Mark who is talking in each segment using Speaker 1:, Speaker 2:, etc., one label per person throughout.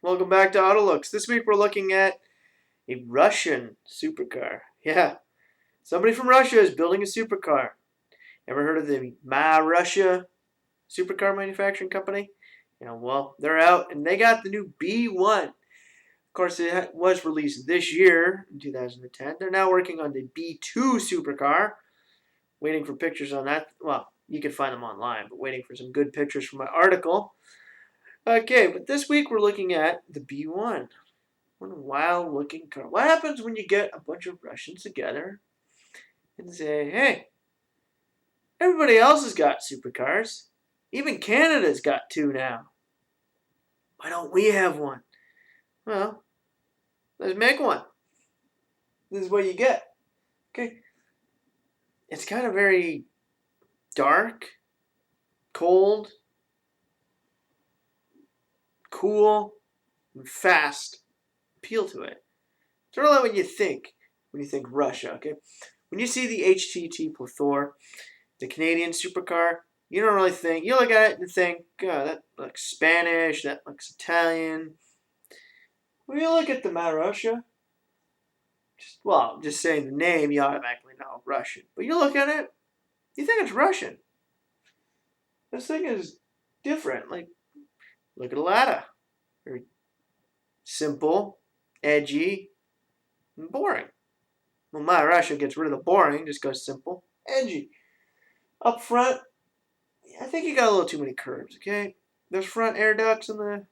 Speaker 1: Welcome back to AutoLooks. This week we're looking at a Russian supercar. Yeah, somebody from Russia is building a supercar. Ever heard of the MaRussia supercar manufacturing company? Well, they're out and they got the new B1. Of course, it was released this year in 2010. They're now working on the B2 supercar. Waiting for pictures on that. Well, you can find them online, but waiting for some good pictures from my article. Okay, but this week we're looking at the B1. What a wild looking car. What happens when you get a bunch of Russians together and say, hey, everybody else has got supercars. Even Canada's got two now. Why don't we have one? Well, let's make one. This is what you get. Okay. It's kind of very dark, cold, cool, and fast appeal to it. Sort of like when you think Russia, okay? When you see the HTT Plethora, the Canadian supercar, you don't really think, you look at it and think, oh, that looks Spanish, that looks Italian. When you look at the MaRussia, just saying the name, you automatically know Russian. But you look at it, you think it's Russian. This thing is different. Like, look at Lada. Very simple, edgy, and boring. Well, MaRussia gets rid of the boring, just goes simple, edgy. Up front, I think you got a little too many curves, okay? Those front air ducts in the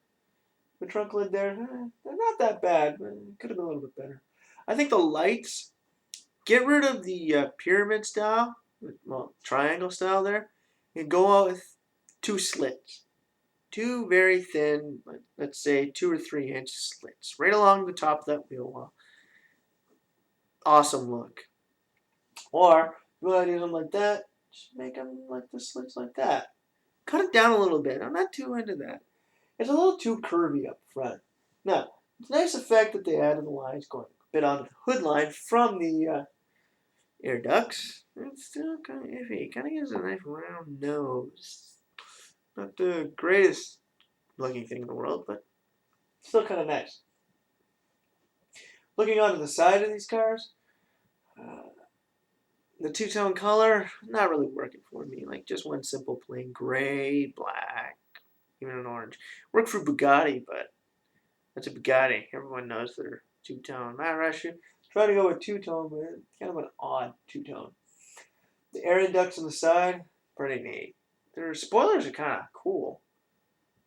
Speaker 1: trunk lid there, they're not that bad, but it could have been a little bit better. I think the lights, get rid of the pyramid style, well, triangle style there, and go out with two slits. Two very thin, let's say 2 or 3 inch slits, right along the top of that wheel well. Awesome look. Or, if you want to do them like that, just make them like the slits like that. Cut it down a little bit. I'm not too into that. It's a little too curvy up front. Now, it's a nice effect that they added the lines going a bit onto the hood line from the air ducts. It's still kind of iffy. Kind of gives a nice round nose. Not the greatest looking thing in the world, but still kind of nice. Looking onto the side of these cars, the two-tone color, not really working for me. Like just one simple plain gray, black, even an orange. Worked for Bugatti, but that's a Bugatti. Everyone knows they're two-tone. MaRussia, try to go with two-tone, but it's kind of an odd two-tone. The air ducts on the side, pretty neat. Their spoilers are kind of cool.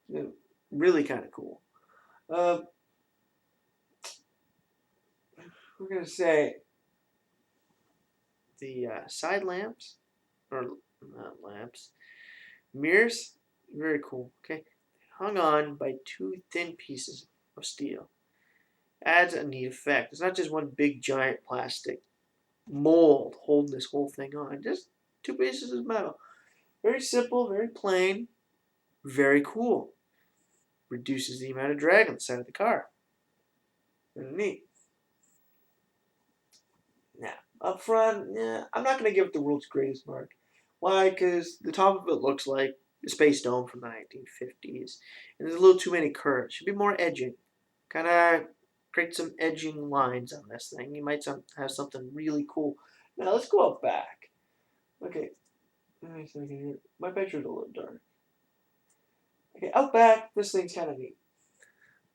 Speaker 1: They're really kind of cool. We're going to say the side lamps, or not lamps, mirrors, very cool. Okay, hung on by 2 thin pieces of steel. Adds a neat effect. It's not just one big giant plastic mold holding this whole thing on. Just 2 pieces of metal. Very simple, very plain, very cool. Reduces the amount of drag on the side of the car. Very neat. Now, up front, I'm not going to give it the world's greatest mark. Why? Because the top of it looks like a space dome from the 1950s. And there's a little too many curves. Should be more edging. Kind of create some edging lines on this thing. You might have something really cool. Now, let's go out back. Okay. My picture's a little dark. Okay, out back, this thing's kind of neat.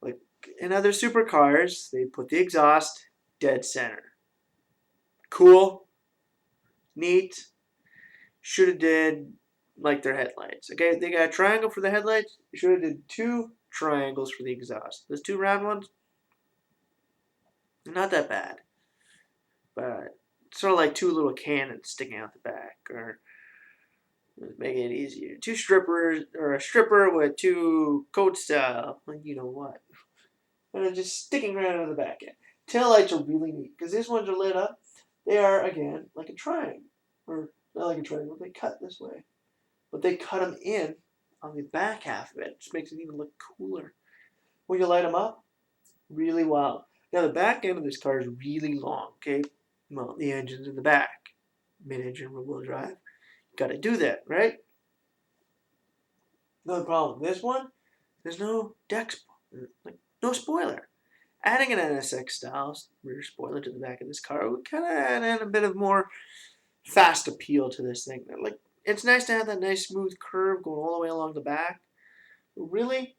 Speaker 1: Like in other supercars, they put the exhaust dead center. Cool, neat. Should have did like their headlights. Okay, they got a triangle for the headlights. Should have did 2 triangles for the exhaust. Those 2 round ones, not that bad, but sort of like 2 little cannons sticking out the back, or making it easier. 2 strippers, or a stripper with 2 coat style, like you know what, and then just sticking right out of the back end. Tail lights are really neat because these ones are lit up. They are again like a triangle, or not like a triangle. They cut this way, but they cut them in on the back half of it, which makes it even look cooler. When you light them up, really wild. Now the back end of this car is really long. Okay, well the engine's in the back, mid-engine rear-wheel drive. Got to do that, right? No problem. This one, there's no deck, like no spoiler. Adding an NSX style rear spoiler to the back of this car would kind of add a bit of more fast appeal to this thing. Like, it's nice to have that nice smooth curve going all the way along the back. But really,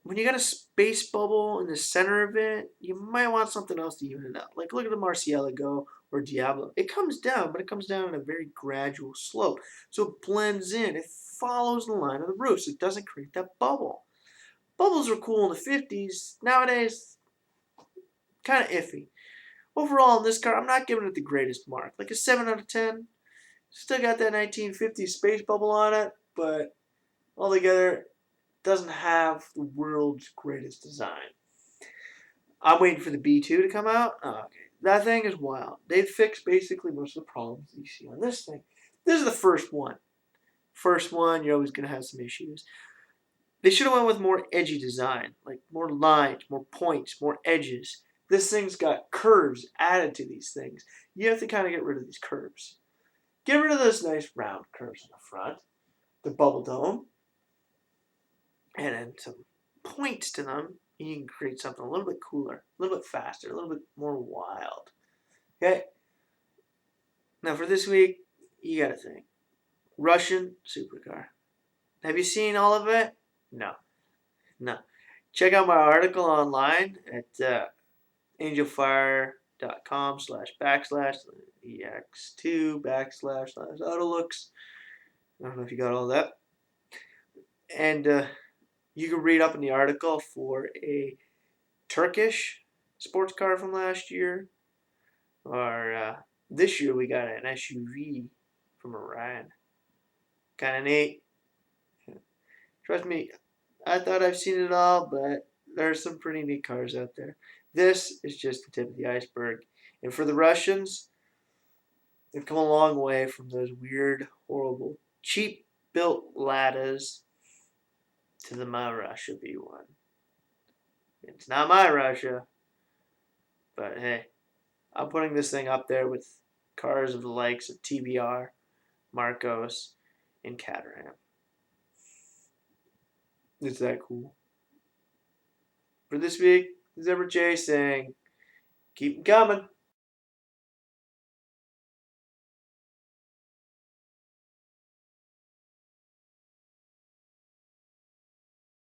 Speaker 1: when you got a space bubble in the center of it, you might want something else to even it out. Like, look at the Murcielago or Diablo. It comes down, but it comes down in a very gradual slope. So it blends in. It follows the line of the roof, so it doesn't create that bubble. Bubbles were cool in the 50s. Nowadays, kind of iffy. Overall, in this car, I'm not giving it the greatest mark. Like a 7 out of 10. Still got that 1950s space bubble on it, but altogether, doesn't have the world's greatest design. I'm waiting for the B2 to come out. Oh, okay. That thing is wild. They've fixed basically most of the problems that you see on this thing. This is the first one. First one, you're always going to have some issues. They should have went with more edgy design, like more lines, more points, more edges. This thing's got curves added to these things. You have to kind of get rid of these curves. Get rid of those nice round curves in the front, the bubble dome, and then some points to them. You can create something a little bit cooler, a little bit faster, a little bit more wild. Okay? Now for this week, you gotta think. Russian supercar. Have you seen all of it? No. No. Check out my article online at angelfire.com/ex2//autolooks. I don't know if you got all that. And you can read up in the article for a Turkish sports car from last year, or this year we got an SUV from Iran. Kind of neat. Trust me, I thought I've seen it all, but there's some pretty neat cars out there. This is just the tip of the iceberg. And for the Russians, they've come a long way from those weird, horrible, cheap built Ladas to the MaRussia B1. It's not my Russia, but hey, I'm putting this thing up there with cars of the likes of TBR, Marcos, and Caterham. It's that cool. For this week, this is Ever Jay saying, keep 'em coming.